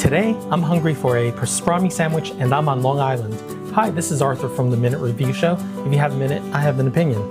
Today, I'm hungry for a pastrami sandwich and I'm on Long Island. Hi, this is Arthur from the Minute Review Show. If you have a minute, I have an opinion.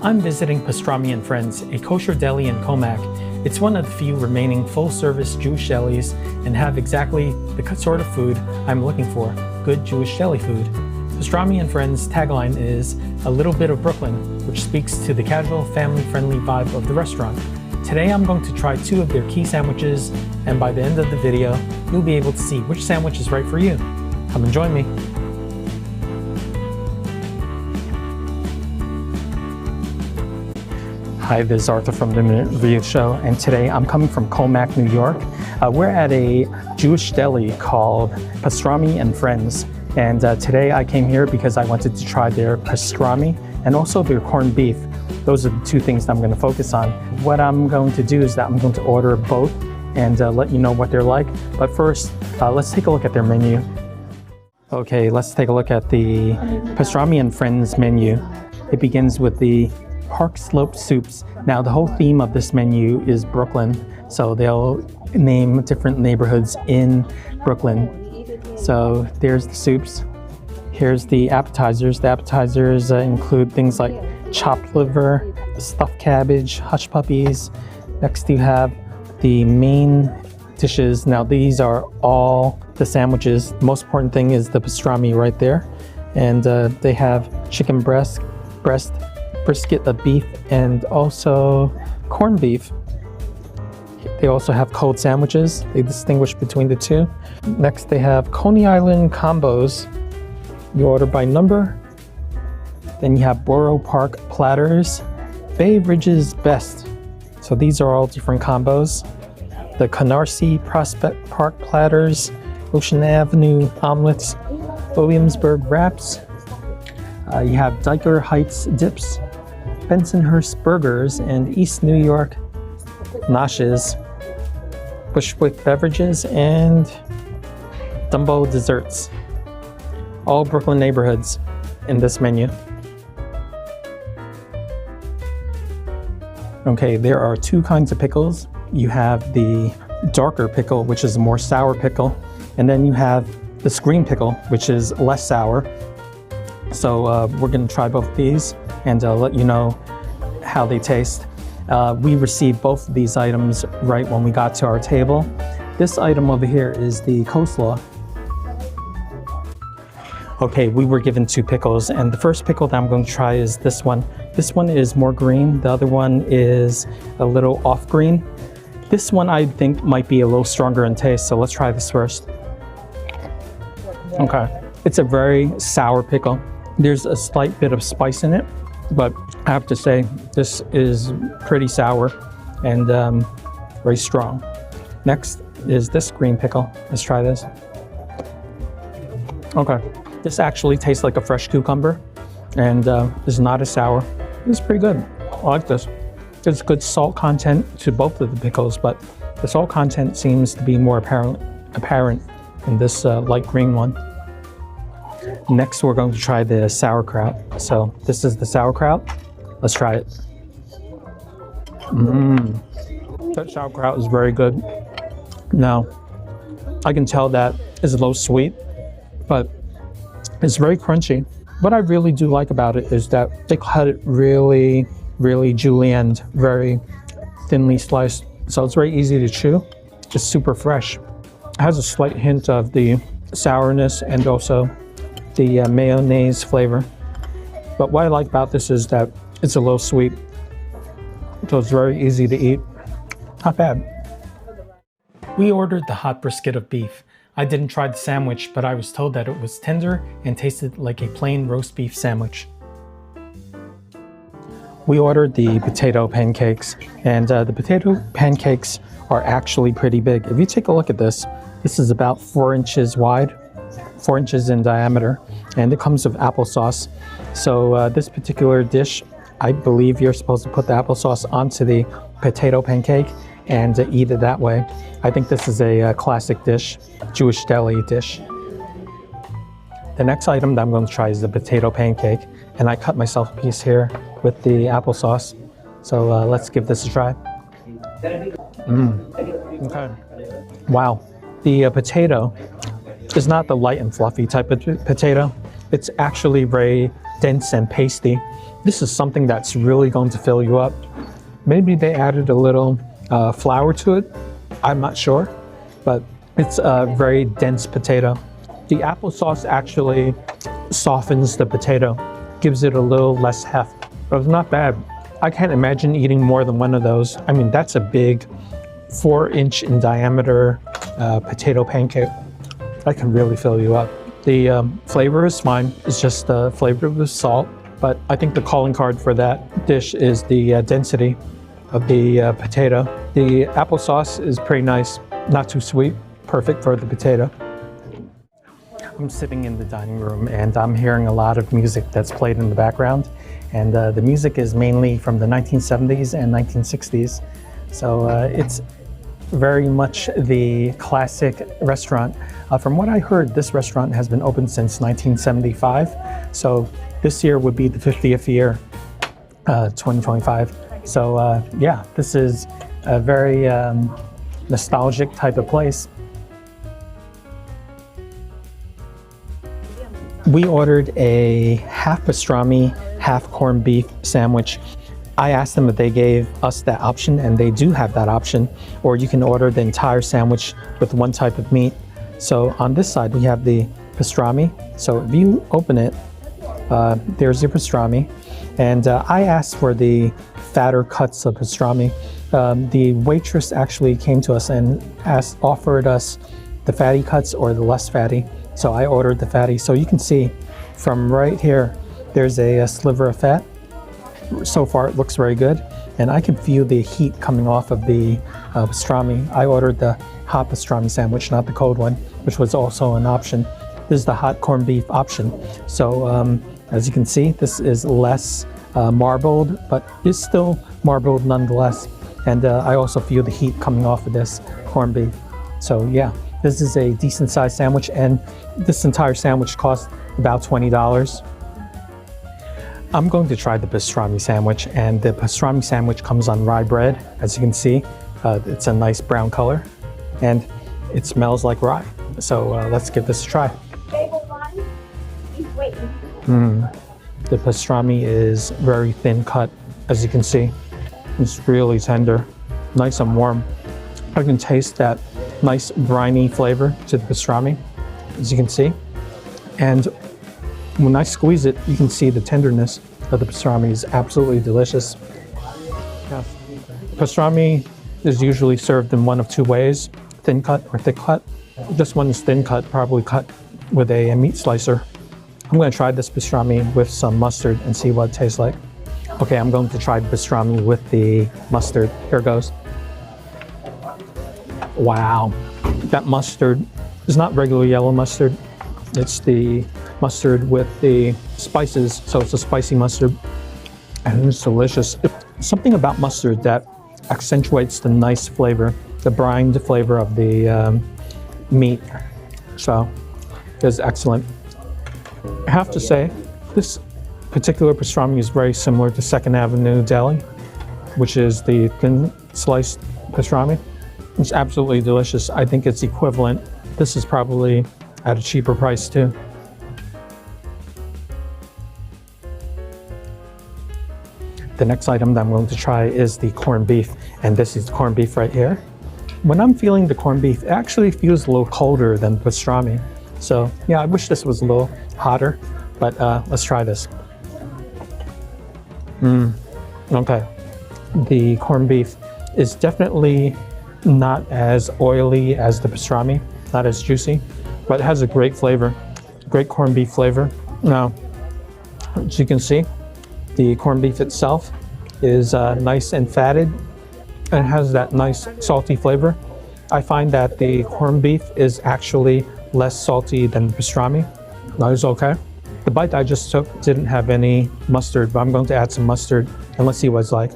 I'm visiting Pastrami N Friends, a kosher deli in Commack. It's one of the few remaining full-service Jewish delis and have exactly the sort of food I'm looking for, good Jewish deli food. Pastrami N Friends' tagline is a little bit of Brooklyn, which speaks to the casual, family-friendly vibe of the restaurant. Today I'm going to try 2 of their key sandwiches, and by the end of the video, you'll be able to see which sandwich is right for you. Come and join me. Hi, this is Arthur from the Minute Review Show, and today I'm coming from Commack, New York. We're at a Jewish deli called Pastrami N Friends, and today I came here because I wanted to try their pastrami and also their corned beef. Those are the 2 things that I'm going to focus on. What I'm going to do is that I'm going to order both and let you know what they're like. But first, let's take a look at their menu. Okay, let's take a look at the Pastrami N Friends menu. It begins with the Park Slope soups. Now, the whole theme of this menu is Brooklyn, so they'll name different neighborhoods in Brooklyn. So there's the soups. Here's the appetizers. The appetizers include things like chopped liver, stuffed cabbage, hush puppies. Next you have the main dishes. Now these are all the sandwiches. The most important thing is the pastrami right there. And they have chicken breast, brisket of beef, and also corned beef. They also have cold sandwiches. They distinguish between the 2. Next they have Coney Island combos. You order by number. Then you have Borough Park platters, Bay Ridge's best. So these are all different combos. The Canarsie Prospect Park platters, Ocean Avenue omelets, Williamsburg wraps. You have Diker Heights dips, Bensonhurst burgers, and East New York noshes, Bushwick beverages, and Dumbo desserts. All Brooklyn neighborhoods in this menu. Okay, there are 2 kinds of pickles. You have the darker pickle, which is a more sour pickle, and then you have this green pickle, which is less sour. So we're gonna try both of these and let you know how they taste. We received both of these items right when we got to our table. This item over here is the coleslaw. Okay, we were given 2 pickles, and the first pickle that I'm going to try is this one. This one is more green. The other one is a little off green. This one I think might be a little stronger in taste, so let's try this first. Okay, it's a very sour pickle. There's a slight bit of spice in it, but I have to say this is pretty sour and very strong. Next is this green pickle. Let's try this. Okay. This actually tastes like a fresh cucumber and is not as sour. It's pretty good. I like this. There's good salt content to both of the pickles, but the salt content seems to be more apparent in this light green one. Next, we're going to try the sauerkraut. So this is the sauerkraut. Let's try it. That sauerkraut is very good. Now, I can tell that it's a little sweet, but it's very crunchy. What I really do like about it is that they cut it really, really julienne, very thinly sliced. So it's very easy to chew. It's super fresh. It has a slight hint of the sourness and also the mayonnaise flavor. But what I like about this is that it's a little sweet. So it's very easy to eat. Not bad. We ordered the hot brisket of beef. I didn't try the sandwich, but I was told that it was tender and tasted like a plain roast beef sandwich. We ordered the potato pancakes, and the potato pancakes are actually pretty big. If you take a look at this, this is about 4 inches wide, 4 inches in diameter, and it comes with applesauce. So this particular dish, I believe you're supposed to put the applesauce onto the potato pancake and eat it that way. I think this is a classic dish, Jewish deli dish. The next item that I'm going to try is the potato pancake, and I cut myself a piece here with the applesauce. So let's give this a try. Okay. Wow, The potato is not the light and fluffy type of potato. It's actually very dense and pasty. This is something that's really going to fill you up. Maybe they added a little flour to it. I'm not sure, but it's a very dense potato. The applesauce actually softens the potato, gives it a little less heft. But it's not bad. I can't imagine eating more than one of those. I mean, that's a big 4-inch in diameter potato pancake. That can really fill you up. The flavor is fine. It's just flavored with salt. But I think the calling card for that dish is the density of the potato. The applesauce is pretty nice, not too sweet, perfect for the potato. I'm sitting in the dining room and I'm hearing a lot of music that's played in the background. And the music is mainly from the 1970s and 1960s. So it's very much the classic restaurant. From what I heard, this restaurant has been open since 1975. So this year would be the 50th year, 2025. So yeah, this is a very nostalgic type of place. We ordered a half pastrami, half corned beef sandwich. I asked them if they gave us that option, and they do have that option, or you can order the entire sandwich with one type of meat. So on this side, we have the pastrami. So if you open it, there's your pastrami. And I asked for the fatter cuts of pastrami. The waitress actually came to us and offered us the fatty cuts or the less fatty. So I ordered the fatty. So you can see from right here, there's a sliver of fat. So far it looks very good. And I can feel the heat coming off of the pastrami. I ordered the hot pastrami sandwich, not the cold one, which was also an option. This is the hot corned beef option. So as you can see, this is less marbled, but it's still marbled nonetheless. And I also feel the heat coming off of this corned beef. So yeah, this is a decent sized sandwich, and this entire sandwich cost about $20. I'm going to try the pastrami sandwich, and the pastrami sandwich comes on rye bread. As you can see, it's a nice brown color, and it smells like rye. So let's give this a try. The pastrami is very thin cut, as you can see. It's really tender, nice and warm. I can taste that nice briny flavor to the pastrami, as you can see. And when I squeeze it, you can see the tenderness of the pastrami is absolutely delicious. Yeah. Pastrami is usually served in one of two ways, thin cut or thick cut. This one is thin cut, probably cut with a meat slicer. I'm going to try this pastrami with some mustard and see what it tastes like. Okay, I'm going to try the pastrami with the mustard. Here goes. Wow, that mustard is not regular yellow mustard. It's the mustard with the spices, so it's a spicy mustard, and it's delicious. Something about mustard that accentuates the nice flavor, the brined flavor of the meat. So it's excellent. I have to say, this particular pastrami is very similar to 2nd Avenue Deli, which is the thin sliced pastrami. It's absolutely delicious. I think it's equivalent. This is probably at a cheaper price too. The next item that I'm going to try is the corned beef, and this is the corned beef right here. When I'm feeling the corned beef, it actually feels a little colder than pastrami. So yeah, I wish this was a little hotter, but let's try this. Okay, the corned beef is definitely not as oily as the pastrami, not as juicy, but it has a great flavor, great corned beef flavor. Now, as you can see, the corned beef itself is nice and fatted, and has that nice salty flavor. I find that the corned beef is actually less salty than the pastrami. That is okay. The bite I just took didn't have any mustard, but I'm going to add some mustard and let's see what it's like.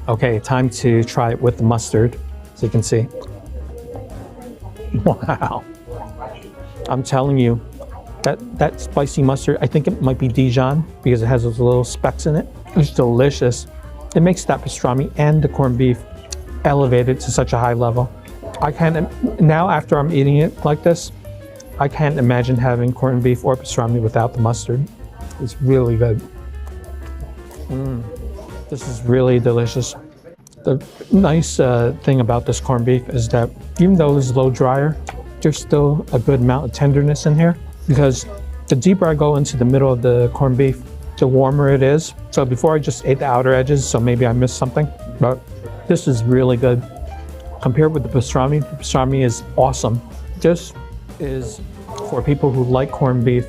Okay, time to try it with the mustard, so you can see. Wow. I'm telling you, that spicy mustard, I think it might be Dijon because it has those little specks in it. It's delicious. It makes that pastrami and the corned beef elevated to such a high level. I can't, now after I'm eating it like this, I can't imagine having corned beef or pastrami without the mustard. It's really good. This is really delicious. The nice thing about this corned beef is that even though it's a little drier, there's still a good amount of tenderness in here, because the deeper I go into the middle of the corned beef, the warmer it is. So before I just ate the outer edges, so maybe I missed something, but this is really good. Compared with the pastrami is awesome. This is for people who like corned beef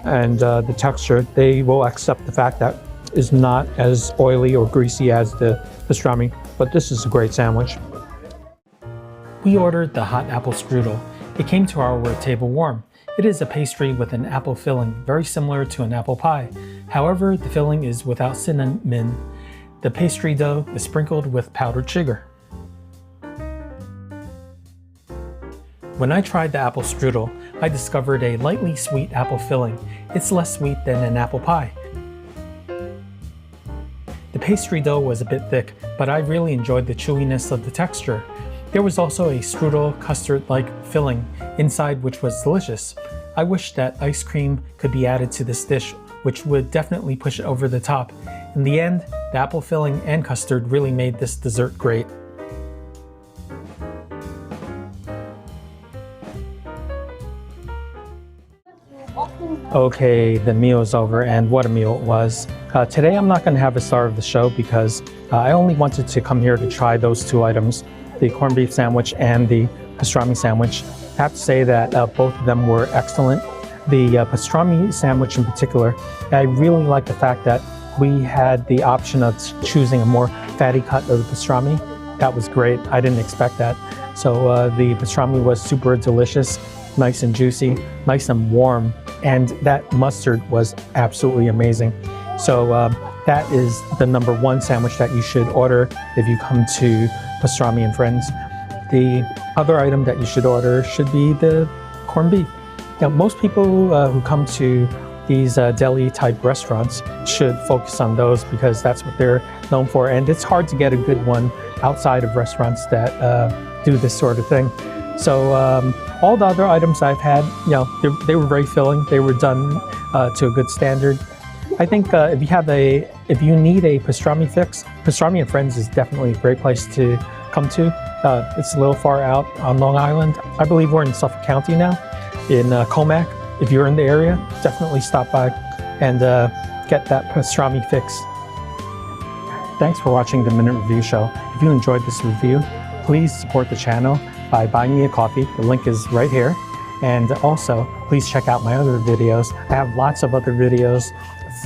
and the texture. They will accept the fact that it's not as oily or greasy as the pastrami, but this is a great sandwich. We ordered the hot apple strudel. It came to our table warm. It is a pastry with an apple filling, very similar to an apple pie. However, the filling is without cinnamon. The pastry dough is sprinkled with powdered sugar. When I tried the apple strudel, I discovered a lightly sweet apple filling. It's less sweet than an apple pie. The pastry dough was a bit thick, but I really enjoyed the chewiness of the texture. There was also a strudel custard-like filling inside, which was delicious. I wish that ice cream could be added to this dish, which would definitely push it over the top. In the end, the apple filling and custard really made this dessert great. Okay, the meal is over, and what a meal it was. Today I'm not going to have a star of the show because I only wanted to come here to try those two items, the corned beef sandwich and the pastrami sandwich. I have to say that both of them were excellent. The pastrami sandwich in particular, I really like the fact that we had the option of choosing a more fatty cut of the pastrami. That was great. I didn't expect that. So the pastrami was super delicious, nice and juicy, nice and warm. And that mustard was absolutely amazing. So that is the #1 sandwich that you should order if you come to Pastrami N Friends. The other item that you should order should be the corned beef. Now, most people who come to these deli type restaurants should focus on those because that's what they're known for. And it's hard to get a good one outside of restaurants that do this sort of thing. So all the other items I've had, they were very filling. They were done to a good standard. I think if you need a pastrami fix, Pastrami N Friends is definitely a great place to come to. It's a little far out on Long Island. I believe we're in Suffolk County now, in Commack. If you're in the area, definitely stop by and get that pastrami fix. Thanks for watching the Minute Review Show. If you enjoyed this review, please support the channel by buying me a coffee. The link is right here. And also, please check out my other videos. I have lots of other videos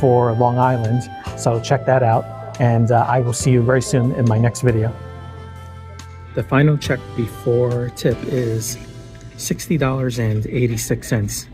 for Long Island, so check that out. And I will see you very soon in my next video. The final check before tip is $60.86.